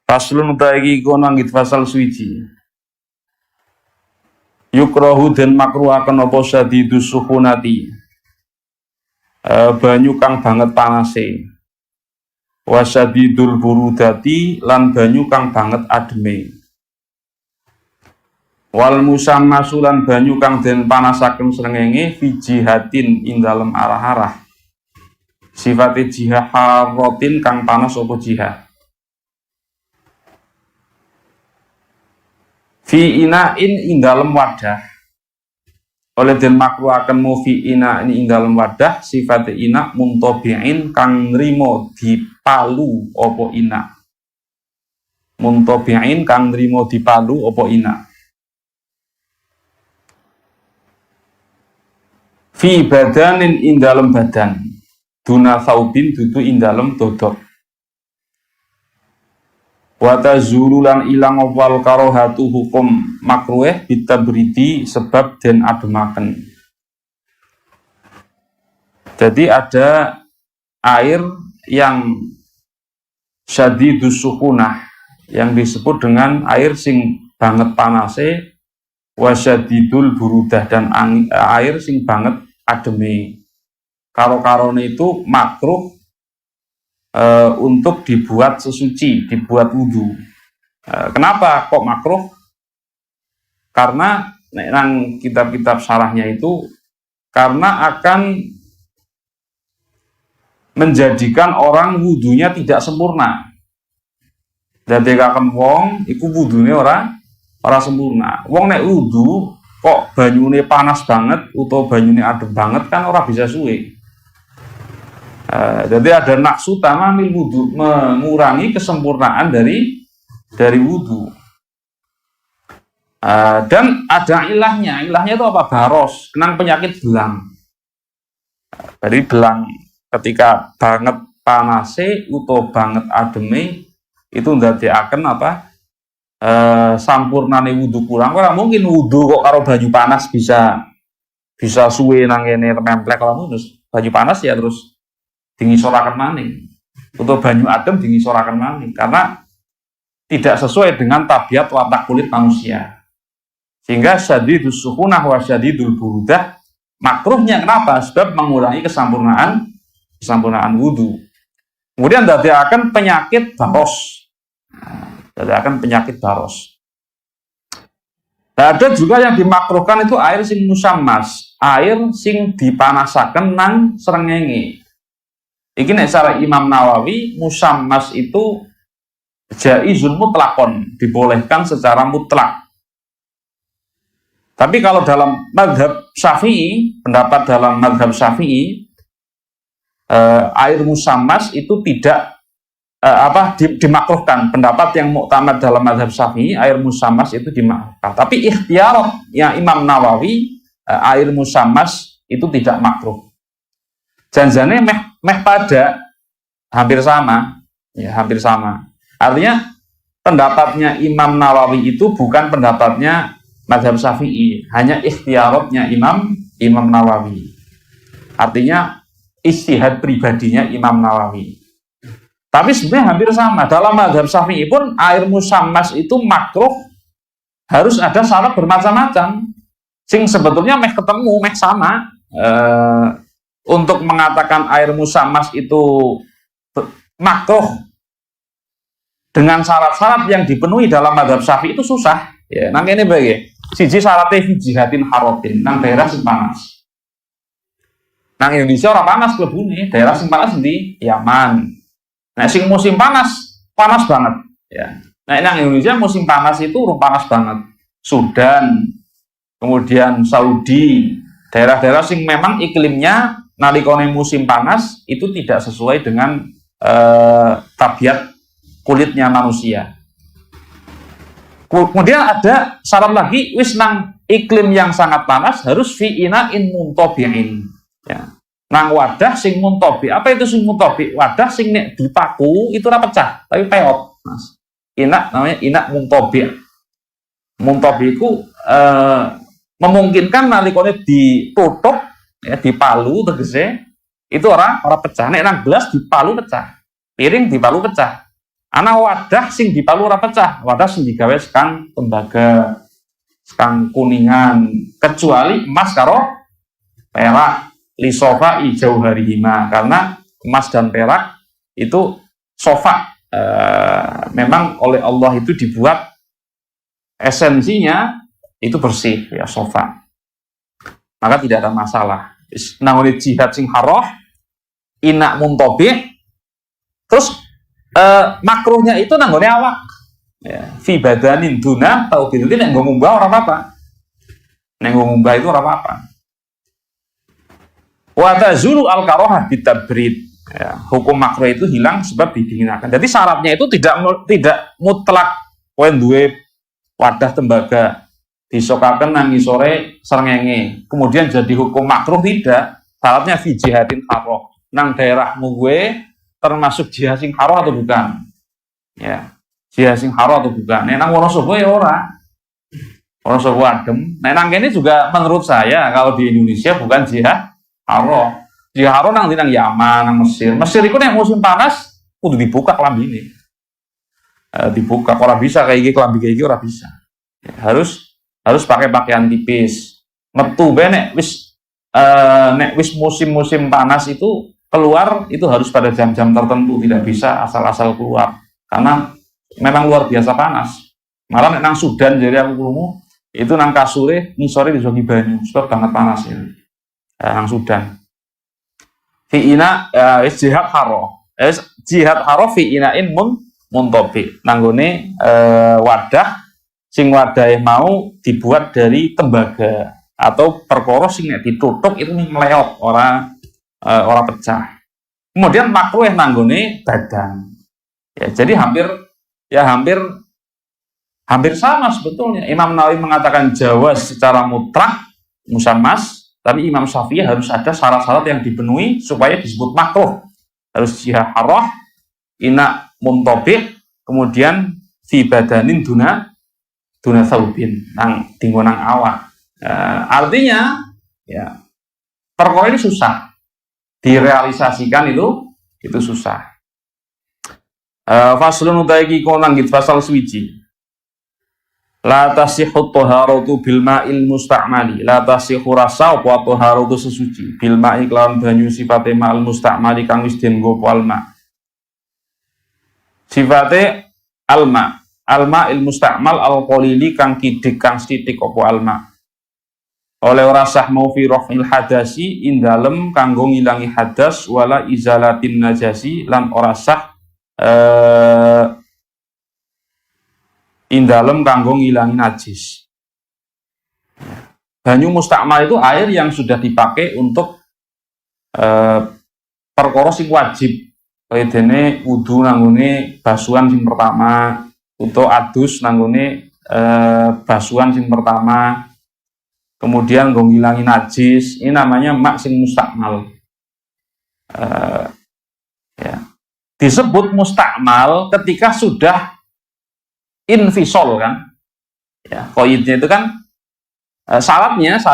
Faslun utaiki iku nanggit fasal suci. Yukrahu den makruhaken apa sadidus suhunati. Banyu kang banget panase. Wasadidul burudati lan banyu kang banget ademe. Wal musammasu lan banyu kang den panasaken srengenge fi jihatin ing dalem arah-arah. Sifate jihah haratin kang panas apa jihah. Fi ina'in ing dalem wadah. Oleh den makruhaken mu fi ina'in ing dalem wadah sifate ina muntabi'in kang nrimo dipalu apa ina. Muntabi'in kang nrimo dipalu apa ina. Fi badanin ing dalem badan. Duna saubin dudu ing dalem dodok. Wata zululan ilang wal karohatu hukum makruh bitabridi sebab den ademaken. Jadi ada air yang syadidus sukunah yang disebut dengan air sing banget panase, wasyadidul burudah dan air sing banget ademe. Karo-karone itu makruh untuk dibuat sesuci, dibuat wudhu. Kenapa kok makruh? Karena nang kitab-kitab syarahnya itu karena akan menjadikan orang wudhunya tidak sempurna. Jadi akan wong, iku wudhunya ora sempurna. Wong nek wudhu kok banyune panas banget atau banyune adem banget kan ora bisa suwe. Jadi ada naksu tamamil wudhu, mengurangi kesempurnaan dari wudhu. Dan ada ilahnya itu apa? Baros, kenang penyakit belang. Jadi belang ketika banget panase atau banget ademe itu ndadekaken apa? Sampurnane wudhu kurang. Ora mungkin wudhu kok karo banyu panas bisa suwe nang kene templek kalau terus banyu panas ya terus dingisoraken maning atau banyu adem dingisoraken maning karena tidak sesuai dengan tabiat watak kulit manusia. Sehingga syadidus sukunah wa syadidul burudah makruhnya kenapa? Sebab mengurangi kesempurnaan wudhu. Kemudian dadekaken penyakit baros. Ada juga yang dimakruhkan itu air sing musammas, air sing dipanasaken nang srengenge. Iki nek secara Imam Nawawi musammas itu jaizun mutlakon, dibolehkan secara mutlak. Tapi kalau dalam mazhab Syafi'i, pendapat dalam mazhab Syafi'i, air musammas itu tidak dimakruhkan. Pendapat yang muktamad dalam mazhab Syafi'i, air musammas itu dimakruhkan. Tapi ikhtiarnya Imam Nawawi, air musammas itu tidak makruh. Janjane meh pada hampir sama, ya hampir sama. Artinya pendapatnya Imam Nawawi itu bukan pendapatnya mazhab Syafi'i, hanya ikhtiarotnya Imam Nawawi. Artinya ijtihad pribadinya Imam Nawawi. Tapi sebenarnya hampir sama. Dalam mazhab Syafi'i pun air musammas itu makruh harus ada syarat bermacam-macam. Sing sebetulnya meh ketemu, meh sama. Untuk mengatakan air musammas itu makruh dengan syarat-syarat yang dipenuhi dalam mazhab Syafi'i itu susah. Ya, nang kene bae. Siji syaratnya fi jihatin harotin, nang daerah sing panas. Nang Indonesia ora panas klebune, daerah sing panas di Yaman. Nah, sing musim panas banget, ya. Nah, nang Indonesia musim panas itu panas banget. Sudan, kemudian Saudi, daerah-daerah sing memang iklimnya nalikane musim panas itu tidak sesuai dengan tabiat kulitnya manusia. Kemudian ada syarat lagi, wis nang iklim yang sangat panas harus fi ina'in muntabi'in. Ya. Nang wadah sing muntabi. Apa itu sing muntabi? Wadah sing nek dipaku itu ora pecah, tapi peot, Mas. Ina namanya ina muntabi. Muntabi iku memungkinkan nalikane ditutup ya dipalu tegese itu ora pecah. Nek nang gelas dipalu pecah. Piring dipalu pecah. Ana wadah sing dipalu ora pecah, wadah sing digawe sekang tembaga, sekang kuningan, kecuali emas karo perak, lisofa ijau harihima, karena emas dan perak itu sofa, memang oleh Allah itu dibuat esensinya itu bersih ya, sofa, maka tidak ada masalah. Nangone jihad sing haroh, inak muntobih, terus makruhnya itu nanggone awak ya, fi badanin duna tau gitu, nek nggo ngumbah ora apa-apa, nek nggo ngumbah itu ora apa-apa. Wa tazulu al karohah bitabrid ya, hukum makruh itu hilang sebab didinginkan. Jadi syaratnya itu tidak mutlak kowe duwe wadah tembaga disokaken nang sore srengenge kemudian jadi hukum makruh, tidak. Syaratnya fi jihadin haroh, nang daerahmu gue termasuk jihad sing haro atau bukan ya, jihad sing haro atau bukan. Nang Wonosobo ya ora, Wonosobo adem. Nang kene juga menurut saya kalau di Indonesia bukan jihad haro. Jihad haro nang Yaman, nang Mesir. Mesir itu nek musim panas kudu dibuka klambine, dibuka, ora bisa kayak iki klambi kayak iki ora bisa ya, harus pakai pakaian tipis. Metu be nek wis musim-musim panas itu keluar itu harus pada jam-jam tertentu, tidak bisa asal-asal keluar karena memang luar biasa panas. Malah nang Sudan jadi aku krungu itu nang kasure ngisore dijogi banyu sebab banget panas ya. Nang Sudan. Fi ina jihad haro. Jihad haro fi inain muntobi. Nanggone wadah sing wadahe mau dibuat dari tembaga atau perkara sing nek ditutup itu meleot ora pecah. Kemudian makruh yang nanggone badan. Ya, jadi hampir sama sebetulnya. Imam Nawawi mengatakan jawaz secara mutlak musammas, tapi Imam Syafi'i harus ada syarat-syarat yang dipenuhi supaya disebut makruh. Harus jihad haroh, ina muntobih, kemudian fi badanin duna saubin, nang tinggonang awak. Artinya ya perkara ini susah direalisasikan, itu susah. Faslun utaiki konang git fasal swiji. La tasihhu taharatu bil ma'il musta'mali. La tasihhu rasa apa taharatu sesuci bil ma'i kelawan banyu sifate ma'al musta'mali kang wis den nggo alma. Sifate alma, alma il musta'mal al qalili kang kidik kang sithik apa alma. Oleh ora sah mau fi rafil hadasi ing dalem kanggo ngilangi hadas wala izalatin najasi lan ora sah ing dalem kanggo ngilangi najis. Banyu mustakmal itu air yang sudah dipakai untuk perkara sing wajib, kaya dene wudu nanggone basuhan sing pertama, utawa adus nanggone basuhan sing pertama. Kemudian nggo ngilangi najis, ini namanya mak sing mustakmal. Ya. Disebut mustakmal ketika sudah infisol kan. Ya, qaidnya itu kan syaratnya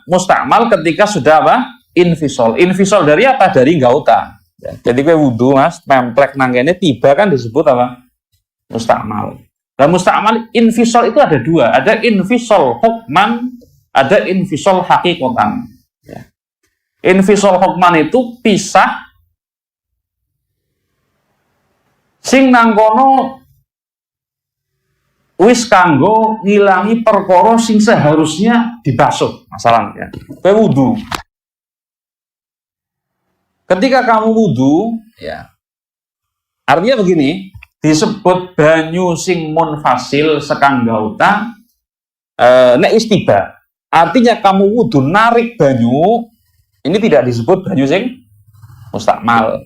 mustakmal ketika sudah apa? Infisol. Infisol dari apa? Dari gauta. Ya, jadi kowe wudu Mas, memplek nang kene tiba kan disebut apa? Mustakmal. Dan mustakmal infisol itu ada dua, ada infisol hukman, ada infisol hakikotan. Ya. Infisol hukman itu pisah sing nang kono wis kanggo ngilangi perkara sing seharusnya dibasuh. Masalahnya, kowe wudu. Ketika kamu wudu, ya. Artinya begini, disebut banyu sing munfasil sekang gauta nek istiba. Artinya kamu wudu narik banyu, ini tidak disebut banyu sing mustakmal.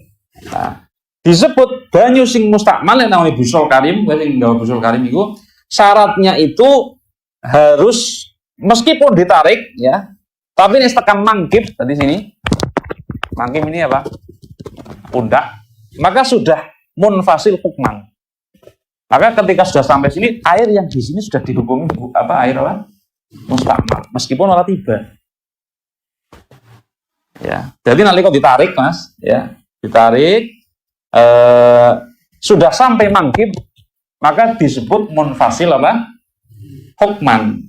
Nah, disebut banyu sing mustakmal yang namanya busul karim, sing gawe busul karim itu syaratnya itu harus meskipun ditarik ya, tapi ini tekan mangkip tadi sini. Mangkip ini apa? Pundak. Maka sudah munfasil hukman. Maka ketika sudah sampai sini, air yang di sini sudah dihukumi apa? Air apa? Mustakmal, meskipun ora tiba. Ya, jadi nanti kok ditarik Mas, ya, ditarik sudah sampai manggib, maka disebut munfasil apa? Hukman.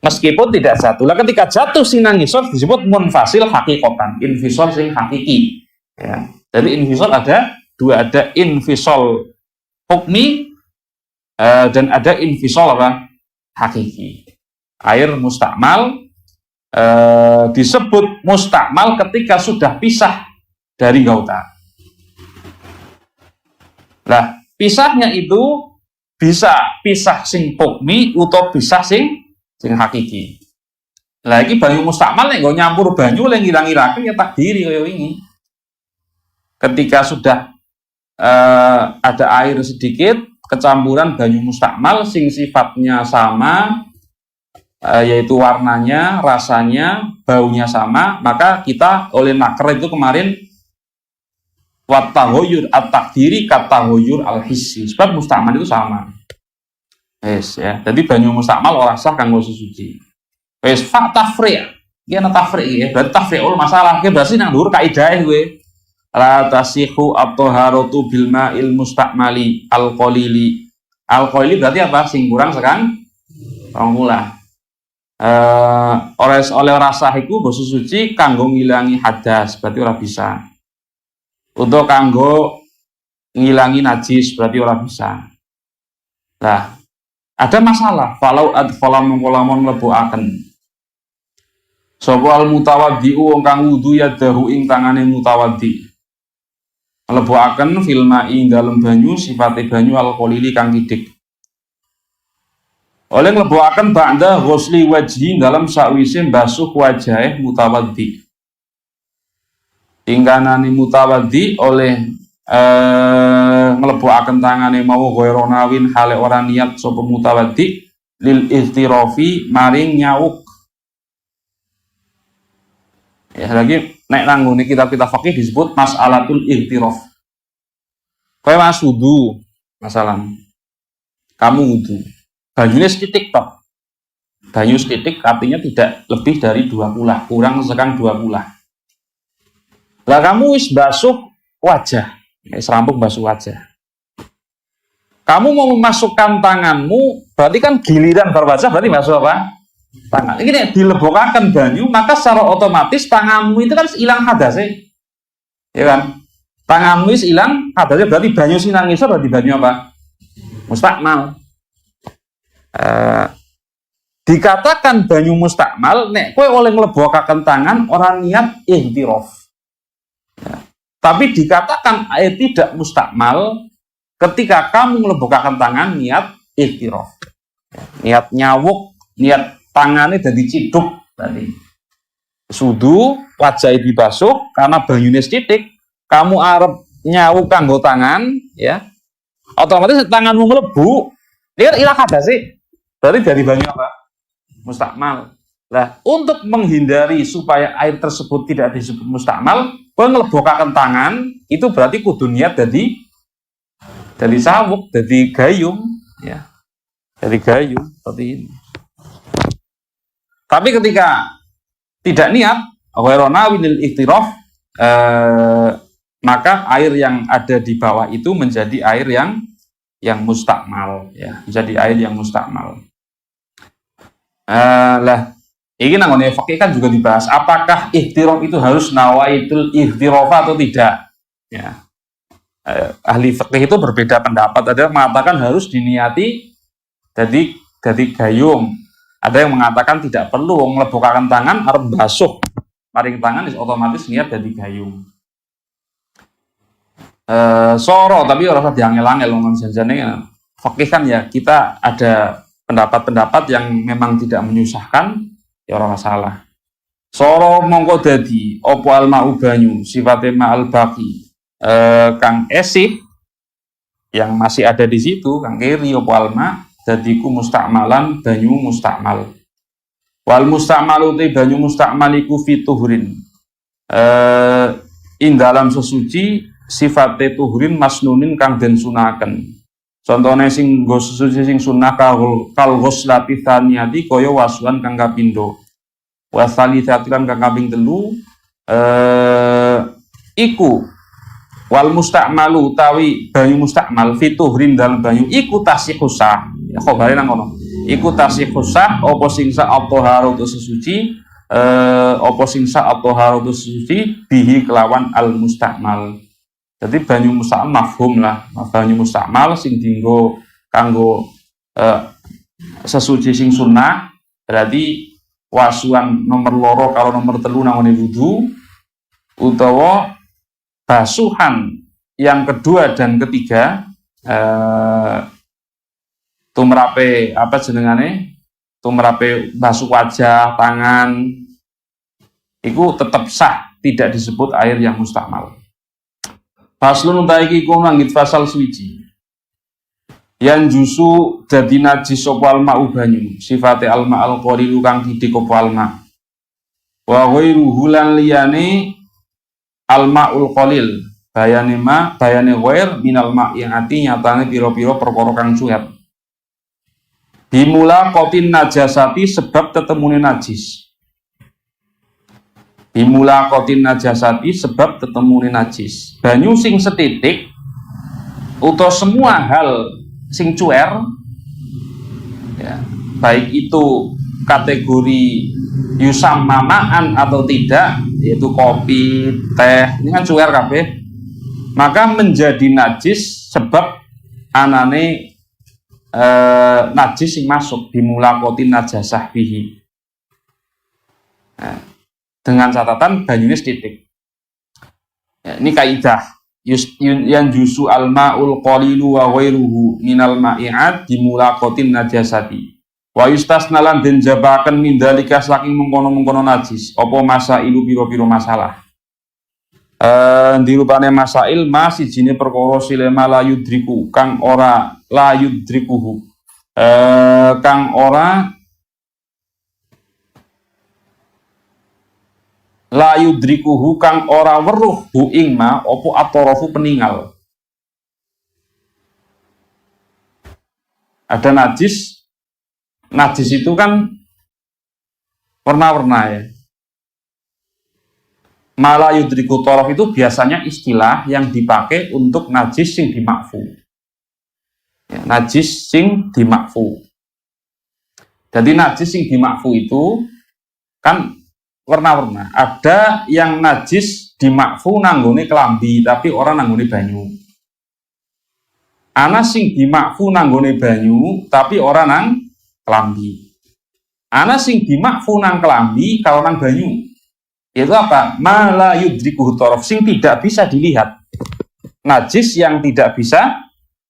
Meskipun tidak jatuh. Lah ketika jatuh sinan ngisor disebut munfasil hakikotan, infisol sing hakiki. Ya. Jadi infisol ada dua, ada infisol hukmi dan ada infisol apa? Hakiki. Air mustakmal disebut mustakmal ketika sudah pisah dari gauta. Nah, pisahnya itu bisa pisah sing hukmi atau pisah sing hakiki. Lagi banyu mustakmal nek nggo nyampur banyu lek ngilang-ilangke ya takdiri kaya wingi. Ketika sudah ada air sedikit, kecampuran banyu mustakmal sing sifatnya sama, yaitu warnanya, rasanya, baunya sama, maka kita oleh naker itu kemarin wat-tahoyur at-takdiri kat-tahoyur al-hissi. Sebab mustakmal itu sama. Yes, ya. Jadi banyu mustakmal ora sah kanggo suci. Wis fa tafri'. Iki ana tafri' ya. Berarti tafri'ul masalah. Ki berarti nang dhuwur kaidah kowe. La tasihu at-taharatu bil ma'il mustakmali al-qalili. Al-qalili berarti apa? Sing kurang sekan 20. Oleh rasa iku basa suci kanggo ngilangi hadas, berarti ora bisa. Untuk kanggo ngilangi najis berarti ora bisa. Nah, ada masalah. Falau adkhala mengkolamun mlebuaken. Sapa al mutawaddi'u wong kang wudu ya dahu ing tangane mutawaddi. Mlebuaken fil ma'i dalem banyu sifate banyu alkolili kang kidik. Oleh mlebuaken ba'da ghusli wajhi dalam sakwise basuh wajahe mutawaddi. Ingkanane mutawaddi oleh mlebuaken tangane mau ghaironawin hale ora niat sapa mutawaddi lil istirafi maring nyawuk. Ya lagi nek nang ngene kitab-kitab fikih disebut mas'alatul ihtiraf. Kowe mas wudu, masalah. Kamu wudu. Banyune setitik tok. Banyu setitik artinya tidak lebih dari 2 kulah, kurang sekang 2 kulah. Lah kamu wis basuh wajah, serampung basuh wajah. Kamu mau memasukkan tanganmu, berarti kan giliran berwajah berarti basuh apa? Tangan. Ini dilebokaken banyu, maka secara otomatis tanganmu itu kan hilang hadasnya. Ya kan? Tanganmu is hilang hadasnya, berarti banyu sinan ngisor berarti banyu apa? Mustakmal. Dikatakan banyu mustakmal nek kowe oleh nglebokaken tangan orang niat ihtiraf. Ya. Tapi dikatakan air tidak mustakmal ketika kamu melebokakan tangan niat ihtiraf. Niat nyawuk, niat tangannya jadi ciduk tadi. Sudu wajah dibasuh karena banyune sithik, kamu arep nyawuk kanggo tangan, ya. Otomatis tanganmu mlebu, dia ilang ada sih. Berarti dari banyu apa? Mustakmal. Nah, untuk menghindari supaya air tersebut tidak disebut mustakmal, penglebokaken tangan itu berarti kudu niat dari sawuk, dari gayung, ya. Dari gayung seperti ini. Tapi ketika tidak niat, ghairona winil ihtiraf, maka air yang ada di bawah itu menjadi air yang mustakmal, ya, menjadi air yang mustakmal. Lah, ini nangone fikih kan juga dibahas. Apakah ihtiraf itu harus nawaitul ihtiraf atau tidak? Ya, ahli fikih itu berbeda pendapat. Ada yang mengatakan harus diniati jadi gayung. Ada yang mengatakan tidak perlu melebokaken tangan arep basuh. Maring tangan otomatis niat jadi gayung. Soro tapi ora usah diangel-angel wong janjane fikih kan ya kita ada pendapat-pendapat yang memang tidak menyusahkan ya ora masalah. Soro mongko dadi opo alma'u banyu sifate ma'al baqi kang esih yang masih ada di situ kang kiri opo alma dadiku mustakmalan banyu mustakmal. Wal mustakmalu te banyu mustakmal iku fituhurin. In dalam sesuci sifate tuhurin masnunin kang den sunaken. Contohnya sing go sesuci sing sunah kal ghuslati tsaniyati kaya wasulan kang kapindo. Wasali saturan kang kaping 3 iku Wal musta'malu utawi banyu musta'mal fituhrin dalam banyu iku tasihus sah. Ya khabare nang ngono. Iku tasihus sah apa sing sah at-thaharatu suci apa sing sah at-thaharatu suci bihi kelawan al musta'mal. Jadi banyu musta'mal mafhum lah. Banyu musta'mal sing dienggo kanggo sesuci sing sunnah berarti wasuan nomor loro kalau nomor telu nang wudu utawa basuhan yang kedua dan ketiga tumrape apa jenengane tumrape basuh wajah tangan itu tetap sah tidak disebut air yang mustakmal. Faslun utaiki iku langgit fasal suci yang jusu dadi najis sapa alma banyu sifate alma alqorilu kang titik apa alma wa ghairuhu lan liyane al-ma'ul qalil bayane ghair minal ma'i ati nyatane pira-pira perkara kang suwet bimula qatin najasati sebab tetemune najis bimula qatin najasati sebab tetemune najis banyu sing setitik utawa semua hal sing cuer ya baik itu kategori yusammamaan atau tidak yaitu kopi, teh, ini kan cuer kabeh. Maka menjadi najis sebab anane najis yang masuk dimulakotin najasah bihi. Nah, dengan catatan banyunya setitik. Ya, ini kaidah yang jusu al-ma'ul qalilu wa ghairuhu minal ma'i'at dimulakotin najasati. Wa yustasnalan den jabaken mindalika saking mengkono-mengkono najis apa masailu pira-pira masalah dirupane masail masih jine perkara silema la yudriku kang ora la yudrikuhu kang ora la yudrikuhu kang ora weruh hu ing ma apa atarafu peninggal ada najis itu kan warna-warna ya. Mala yudriku torof itu biasanya istilah yang dipakai untuk najis sing dimakfu. Ya, najis sing dimakfu. Jadi najis sing dimakfu itu kan warna-warna. Ada yang najis dimakfu nanggone kelambi tapi orang nanggone banyu. Ana sing dimakfu nanggone banyu tapi orang nang kelambi. Ana sing dimakfu nang kelambi kalau nang banyu. Itu apa? Mala yudrikuhu torof sing tidak bisa dilihat. Najis yang tidak bisa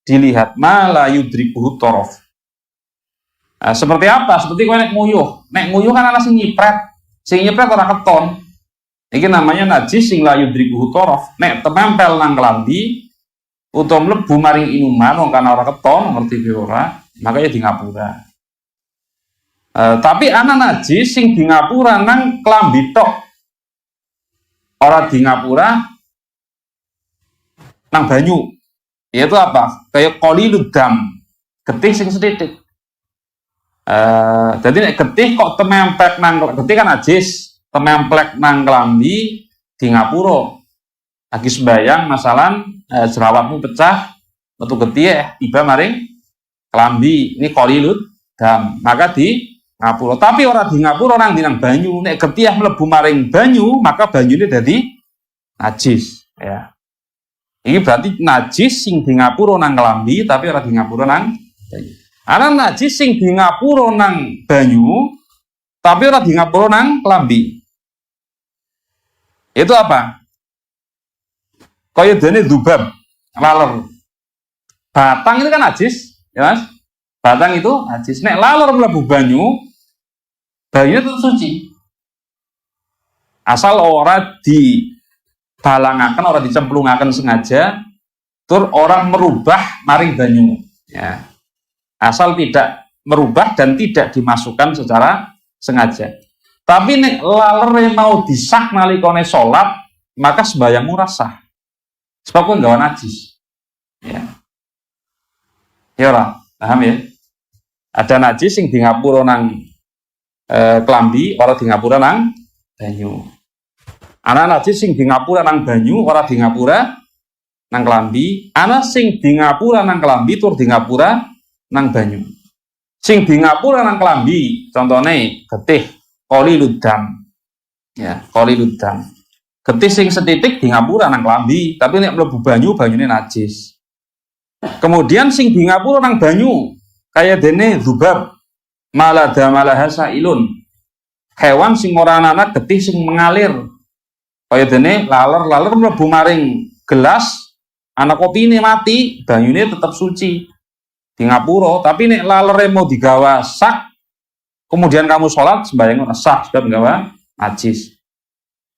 dilihat. Mala yudrikuhu torof. Nah, seperti apa? Seperti kowe nek nguyuh. Nek nguyuh kan ana sing nyipret. Sing nyipret ora keton. Iki namanya najis sing la yudrikuhu torof. Nek tempel nang kelambi utawa mlebu maring inuman wong kana ora keton ngerti ora, makanya di ngapura. Tapi ana najis sing di ngapura nang kelambi tok. Ora di ngapura nang banyu. Yaitu apa? Kayak qalilud dam. Getih sing sethithik. Jadi nek getih kok tememplek nang getih kan najis, tememplek nang kelambi di ngapura. Lagi sembayang masalan jerawatmu pecah, metu getih tiba maring kelambi. Ini qalilud dam. Maka di ngapura. Tapi ora di ngapura nang dinang banyu. Nek getih mlebu maring banyu, maka banyune dadi najis, ya. Ini berarti najis sing di ngapura nang kelambi tapi ora di ngapura nang banyu. Ana najis sing di ngapura nang banyu tapi ora di ngapura nang kelambi. Itu apa? Kaya dene dubab, laler. Batang itu kan najis, ya Mas? Batang itu najis. Nek laler mlebu banyu, banyunya tetap suci. Asal ora dibalangaken, ora dicemplungaken sengaja, tur orang merubah maring banyu. Ya. Asal tidak merubah dan tidak dimasukkan secara sengaja. Tapi nek laler mau disak nalikane salat, maka sembahyangmu rasah. Sebab kowe nggawa najis. Ya. Ya ora, paham ya? Ada najis sing di ngapura nang kelambi, ora di ngapura nang banyu. Ana najis sing di ngapura nang banyu, ora di ngapura nang klambi, ana sing di ngapura nang klambi tur di ngapura nang banyu. Sing di ngapura nang klambi, contone getih qaliludam. Ya, qaliludam. Getih sing setitik di ngapura nang klambi, tapi nek mlebu banyu banyune najis. Kemudian sing di ngapura nang banyu, kaya dene dzubab, malada malahasa ilun. Hewan sing ora ana getih sing mengalir. Kaya dene laler mlebu maring gelas, ana kopine mati, banyune tetap suci. Di ngapura, tapi nek lalere mau digawa sak, kemudian kamu sholat sembahyang sah, sudah digawa najis.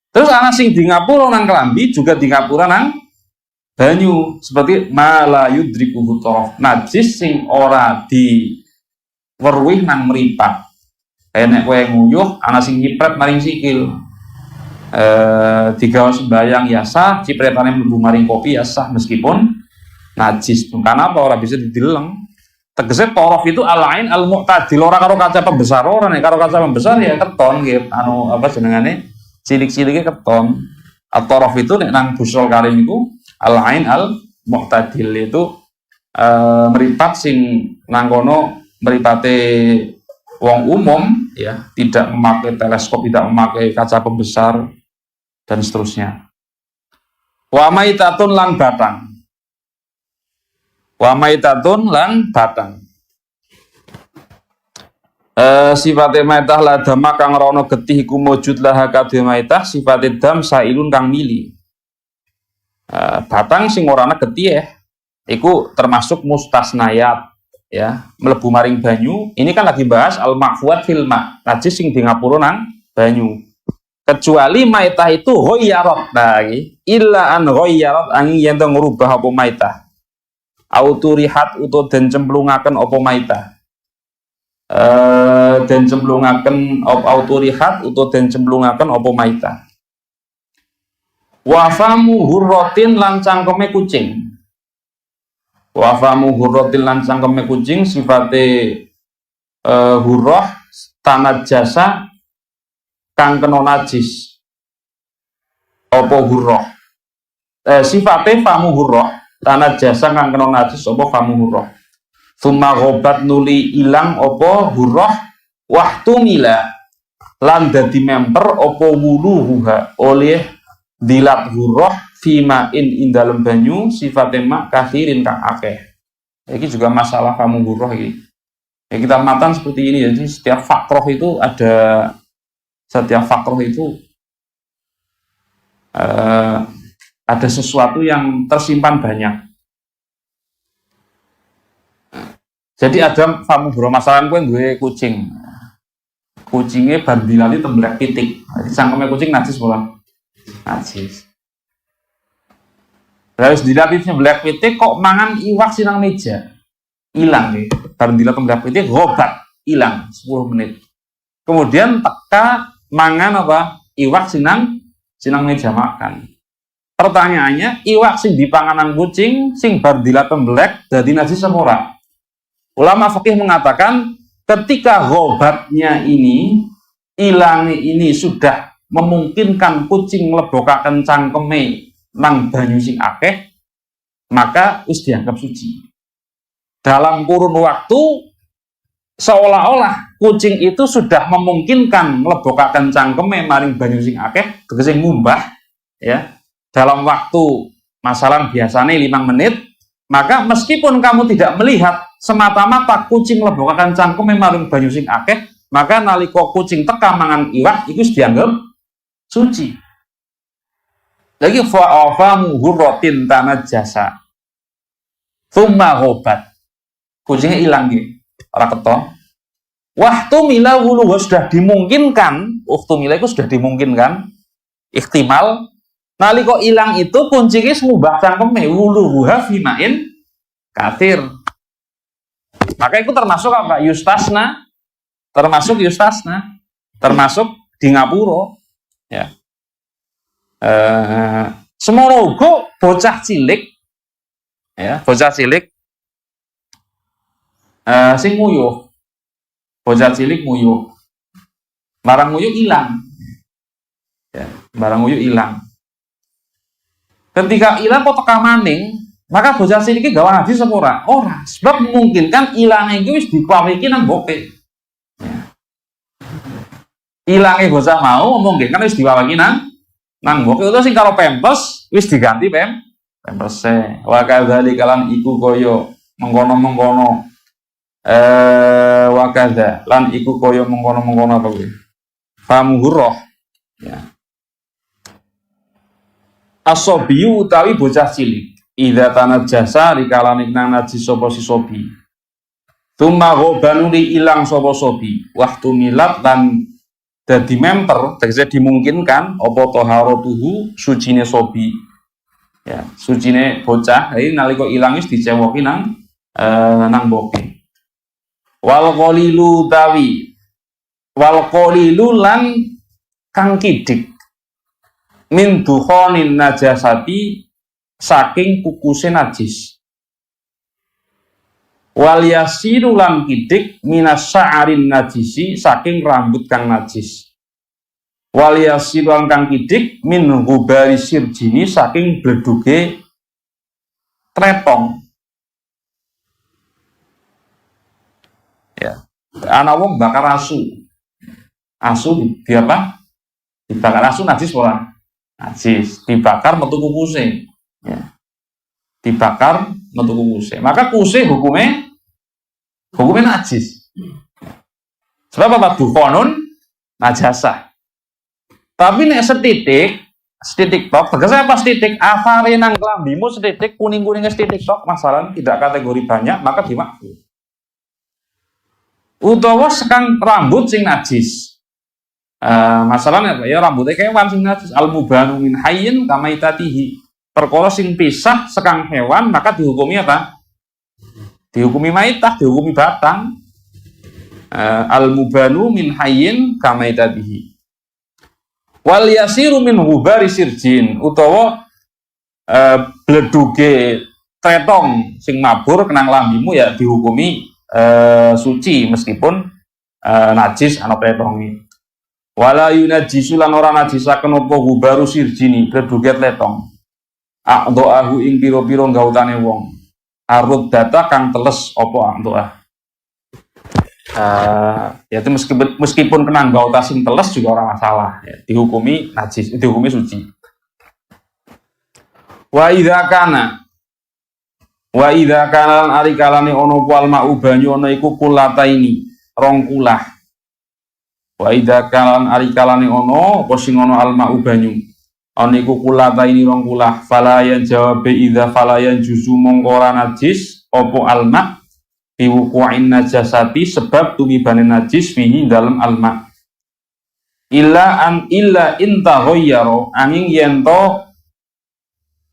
Terus ana sing di ngapura nang kelambi juga di ngapura nang banyu, seperti malayudrikuhu torof, najis sing ora di weruh nang meripat. Kayak nek kowe nguyuh ana sing nyipret maring sikil. Digawa sembahyang ya sah, cipretane mlebu maring kopi ya sah meskipun najis. Karena apa ora bisa dideleng? Tegese torof itu alain al mu'tadil, ora karo kaca pembesar, ora nek karo kaca pembesar ya keton nggih, anu apa jenengane? Cilik-cilike keton. At-torof itu nek nang Busrul Karim itu alain al mu'tadil itu meripat sing nang kono meripate wong umum ya, tidak memakai teleskop, tidak memakai kaca pembesar dan seterusnya. Wa maitatun lan batang. Wa maitatun lan batang. Sifate maitah la dama kang rono getih iku mujud laha kadhe maitah, sifate dam sailun kang mili. Batang sing ora ana getih iku termasuk mustasnayat ya, mlebu maring banyu. Ini kan lagi bahas al ma'fuat fil ma, najis sing di ngapura nang banyu. Kecuali maitah itu ghayarat. Nah iki illa an ghayarat angin yen to ngrubah apa maitah. Auturihat uto den cemplungaken apa maitah. Den cemplungaken auturihat uto den cemplungaken apa maitah. Wa famu hurratin lan cangkeme kucing. Wa famu hurratin lan cangkeme kucing sifate hurrah tanat jasa kang kena najis. Apa hurrah? Sifate famu hurrah tanah jasa kang kena najis apa famu hurrah. Tsumma ghabat nuli ilang apa hurrah wahtu mila lan dadi memper apa wuluhuha oleh dilat hurrah fima in dalem banyu sifate mak kathirin kang akeh. Iki juga masalah famu hurrah iki. Ya, kita matan seperti ini, jadi setiap fakroh itu ada sesuatu yang tersimpan banyak. Jadi ada famu hurrah, masalah gue duwe kucing. Kucingnya bandilali temblek pitik. Sangkeme kucing najis bola. Najis. Terus dilatih temblek pitik kok mangan iwak sinang meja. Hilang nih. Bandilali temblek pitik gobat, hilang 10 menit. Kemudian teka mangan apa? Iwak sinang meja makan. Pertanyaannya, iwak sing dipanganan kucing sing bar dilat temblek dadi najis semua. Ulama fikih mengatakan ketika gobatnya ini, ilangnya ini sudah memungkinkan kucing mlebokaken cangkeme nang banyu sing akeh, maka wis dianggap suci. Dalam kurun waktu seolah-olah kucing itu sudah memungkinkan mlebokaken cangkeme maring banyu sing akeh, tegese ngumbah ya. Dalam waktu masalah biasanya 5 menit, maka meskipun kamu tidak melihat semata-mata kucing mlebokaken cangkeme maring banyu sing akeh, maka nalika kucing teka mangan iwak iku dianggap suci. Lagi fa'afamu hurratin tanajjasa. Tsumma ghabat. Kucingnya hilang nggih, ora keton. Waktu mila wulu sudah dimungkinkan, waktu mila itu sudah dimungkinkan, ihtimal nalika ilang itu kucingnya ngubah cangkeme wulu hafimain kathir. Maka itu termasuk apa? Yustasna, termasuk di ngapura. Ya. Semono uga bocah cilik, ya, bocah cilik, sing nguyuh, bocah cilik nguyuh, barang nguyuh hilang, ya, barang nguyuh hilang. Ketika ilang kok teka maning, maka bocah cilik iki gawe najis apa ora? Ora, sebab memungkinkan ilange iki wis dipawiki nang boke. Ilange bocah mau memungkinkan wis diwawiki nang boke utawa sing karo pempes wis diganti pempese. Wa kadzalika lan iku kaya mengkono-mengkono wakada lan iku kaya mengkono-mengkono apa kuwi famuhurrah ya asobiyu utawi bocah cilik idza tanajjasa rikalane nang najis sapa si sobi tumma ghabanuli ilang sapa sobi waktu milat dan dadi memper tegese dimungkinkan apa taharatuhu sucine sobi ya sucine bocah iki nalika ilang wis dicewoki nang boke wal qalilu lan kang kidik min dukhanin najasati saking kukuse najis wal yasiru lan kidik minas sya'arin najisi saking rambut kang najis wal yasiru lan kang kidik min hubari sirjini saking bleduge tretong ya ana wong bakar asu di apa dibakar asu najis ora najis dibakar metu kukuse ya dibakar metu kukuse maka kuse hukumnya najis sebab apa dukhonun najasah tapi nek setitik tok tegese apa setitik afare nang klambimu setitik kuning-kuning setitik tok masalah tidak kategori banyak maka dimakruh utawa sekang rambut sing najis. Masalahnya apa ya rambutnya kewan sing najis al-mubanu min hayyin kamaitatihi. Perkara sing pisah sekang hewan maka dihukumi apa? Dihukumi maitah, dihukumi batang. Al-mubanu min hayyin kamaitatihi. Wal yasiru min hubari sirjin utawa bleduge tretong sing mabur kenang lambimu ya dihukumi suci meskipun najis ana pletongi wala yunajisu lan ora najisaken apa hubaru sirjini bleduge tletong aqdoahu ing pira-pira gautane wong arud data kang teles apa aqdoah ya itu meskipun kena gauta sing teles juga ora masalah ya, dihukumi najis dihukumi suci wa idza kana ari kalane ono wal ma'u banyu ono iku kulata ini rong kulah wa idza kana ari kalane ono apa sing ono al ma'u banyu ono iku kulata ini rong kulah falayan jawab idza falayan juzu mongko ora najis apa al ma' biwuqu'in najasati sebab tumibane najis fihi dalam al ma' illa intaghayyara angin yen to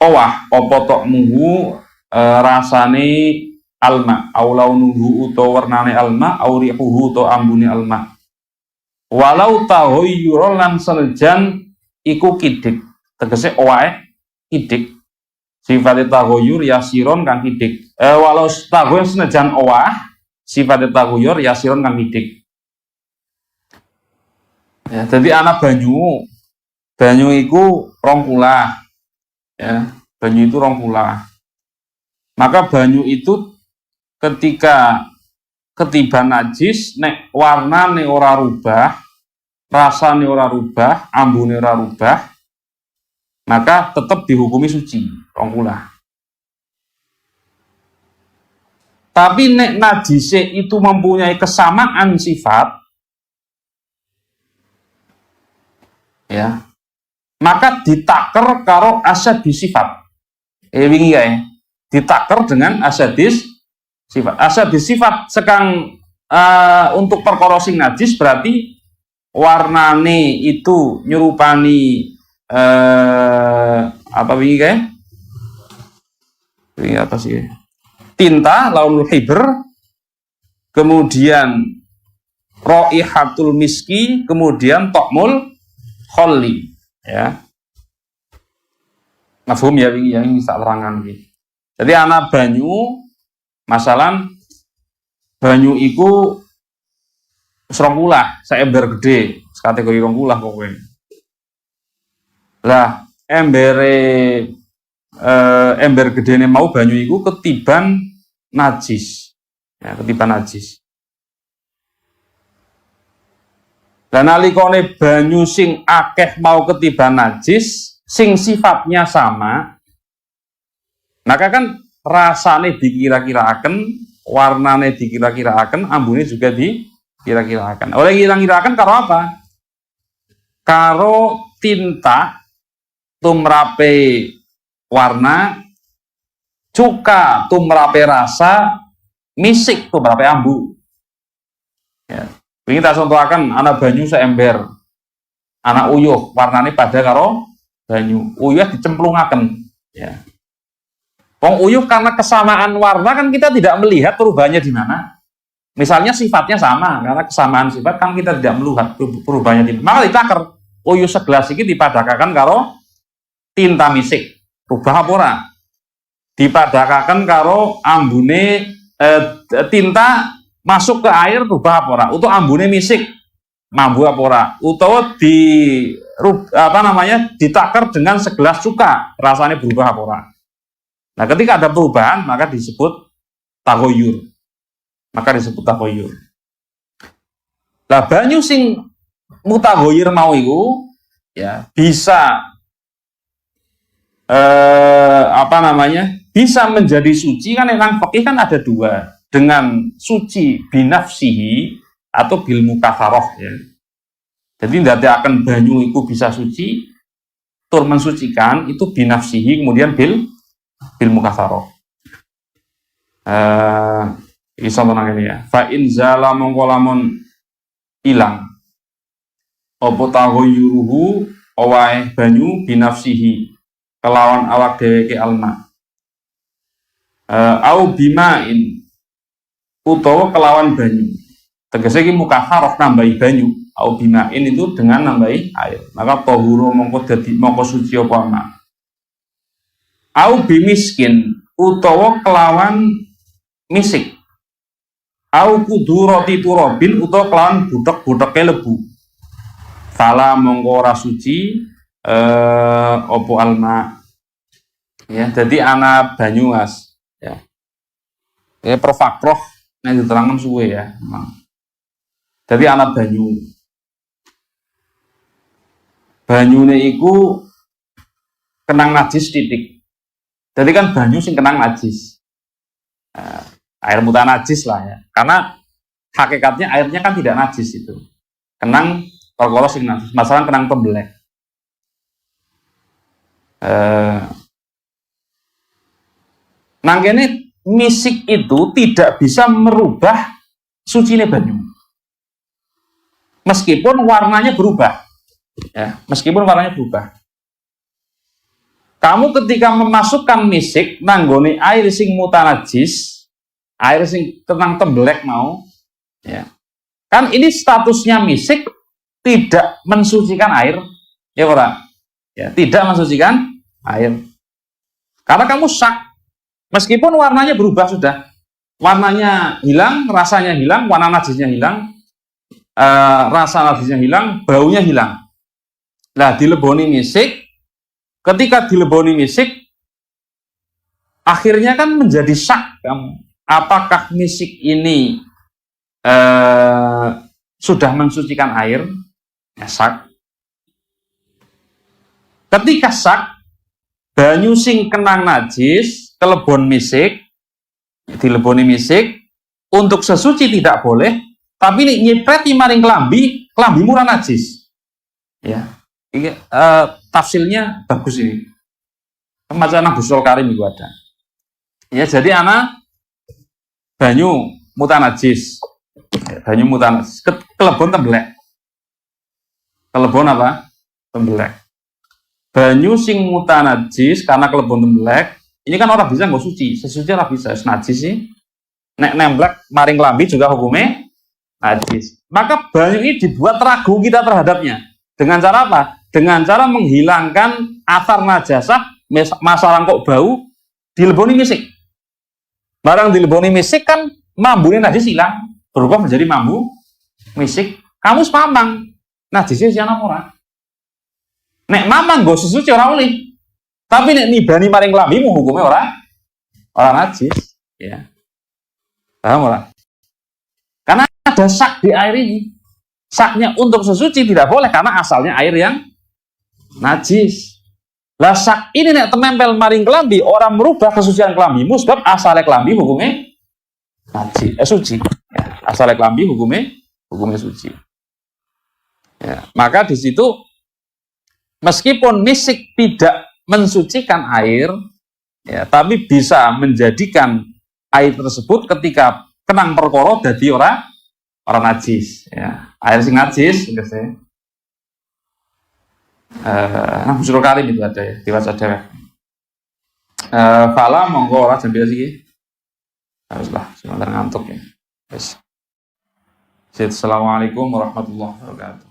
owah apa tok muhu rasane alma au launuhu utawa warnane alma au rihuhu utawa ambune alma walau tahayyur lan senajan iku kidik tegese owae kidik sifate tahayyur yasiron kang kidik walau tahayyur senajan owah sifate tahayyur yasiron kang kidik ya dadi ana banyu iku rong kulah ya banyu itu rong kulah maka banyu itu ketika ketiban najis nek warnane ora rubah, rasane ora rubah, ambune ora rubah, maka tetap dihukumi suci, rong kulah. Tapi nek najise itu mempunyai kesamaan sifat ya, maka ditaker karo asyadi sifat. Wingi kae ditaker dengan asadis sifat sekang untuk perkara sing najis berarti warnane itu nyerupani apa wingi kae wingi apa sih tinta launul hibr kemudian raihatul miski kemudian tokmul kholli ya mafhum ya wingi yang bisa terangan iki. Jadi anak banyu, masalah banyu iku serongkulah, seember gede, kategori rongkulah pokoknya. Lah, embere ember gedene mau banyu iku ketiban najis. Ya, ketiban najis. Dan nalikane banyu sing akeh mau ketiban najis, sing sifatnya sama, maka kan rasane dikira-kiraaken, warnane dikira-kiraaken, ambune juga dikira-kiraaken. Oleh kira-kiraaken karo apa? Karo tinta tumrape warna, cuka tumrape rasa, misik tumrape ambu. Ya. Ini kita contohkan anak banyu seember, anak uyuh warnane pada karo banyu, uyuh dicemplungaken. Ya. Wong uyuh karena kesamaan warna kan kita tidak melihat perubahannya di mana. Misalnya sifatnya sama, karena kesamaan sifat kan kita tidak melihat perubahannya di mana. Maka ditaker uyuh segelas iki dipadakaken karo tinta misik, rubah apa ora? Dipadakaken karo ambune tinta masuk ke air rubah apa ora? Untuk ambune misik mambu apa ora? Utawa ditakar dengan segelas cuka, rasanya berubah apa ora? Nah, ketika ada perubahan maka disebut taghayyur. Maka disebut taghayyur. Lah banyu sing mutaghayyir mau iku ya bisa bisa menjadi suci kan yang fikih kan ada dua, dengan suci binafsihi atau bil mukatsaroh ya. Jadi ndadekaken banyu itu bisa suci tur mensucikan itu binafsihi kemudian bil mukatsaroh. Iso menang ini ya. Fa in zala mongko lamun ilang apa taghayyuruhu owae banyu binafsihi kelawan awak dheweke alma. Au bimain utawa kelawan banyu. Tegese iki mukatsaroh nambahi banyu, au bimain itu dengan nambahi air. Maka tahuru mongko suci apa ma. Au bimiskin utawa kelawan misik. Au kudurati turabin utawa kelawan butek-buteke lebu. Fala mongko ora suci opo alma. Ya, jadi ana banyu Mas. Ya. Ya profakroh nek diterangkan suwe ya, memang. Jadi ana banyu. Banyune iku kenang najis titik. Jadi kan banyu sing kenang najis. Air muta najis lah ya. Karena hakikatnya airnya kan tidak najis itu. Kenang perkara sing najis. Masalah kenang tembelek. Nangkene misik itu tidak bisa merubah sucine banyu. Meskipun warnanya berubah. Ya, meskipun warnanya berubah. Kamu ketika memasukkan misik nanggone air sing mutanajis, air sing tenang tembelek mau, ya. Kan ini statusnya misik tidak mensucikan air, ya ora? Ya, tidak mensucikan air. Karena kamu sak, meskipun warnanya berubah sudah, warnanya hilang, rasanya hilang, warna najisnya hilang, rasa najisnya hilang, baunya hilang. Nah, dileboni misik, ketika dileboni misik, akhirnya kan menjadi syak kamu. Apakah misik ini sudah mensucikan air? Ya, syak. Ketika syak, banyu sing kenang najis, kelebon misik, dileboni misik, untuk sesuci tidak boleh, tapi nyepreti maring kelambi murah najis. Ya, ini tafsilnya bagus ini. Macam Busul Karim itu ada. Ya, jadi anak banyu mutanajis, kelebon tembelek. Kelebon apa? Tembelek. Banyu sing mutanajis karena kelebon tembelek, ini kan orang bisa nggak suci, sesuci orang bisa, najis sih. Nek nemblek maring lambi juga hukumnya najis. Maka banyu ini dibuat ragu kita terhadapnya. Dengan cara apa? Dengan cara menghilangkan athar najasah, masalah kok bau, dileboni misik. Barang dileboni misik kan mambunya najis hilang, berubah menjadi mambu misik. Kamu semamang, najisnya siapa ora? Nek mamang gak sesuci ora oleh. Tapi nek nibani maring klambimu hukumnya orang najis, ya. Paham ora? Karena ada sak di air ini. Saknya untuk sesuci tidak boleh karena asalnya air yang najis. Lah sak ini nek temempel maring kelambi, orang merubah kesucian kelambimu sebab asalnya kelambi hukumnya najis, suci. Ya, asalnya kelambi hukumnya suci. Ya, maka di situ meskipun misik tidak mensucikan air, ya, tapi bisa menjadikan air tersebut ketika kenang perkara dadi orang najis, ya. Air sing najis biasanya. Nah, Busrul Karim itu ada ya, diwaca dewek. Fala monggo ora jam biasa iki. Haruslah sebentar ngantuk ya. Yes. Assalamualaikum warahmatullahi wabarakatuh.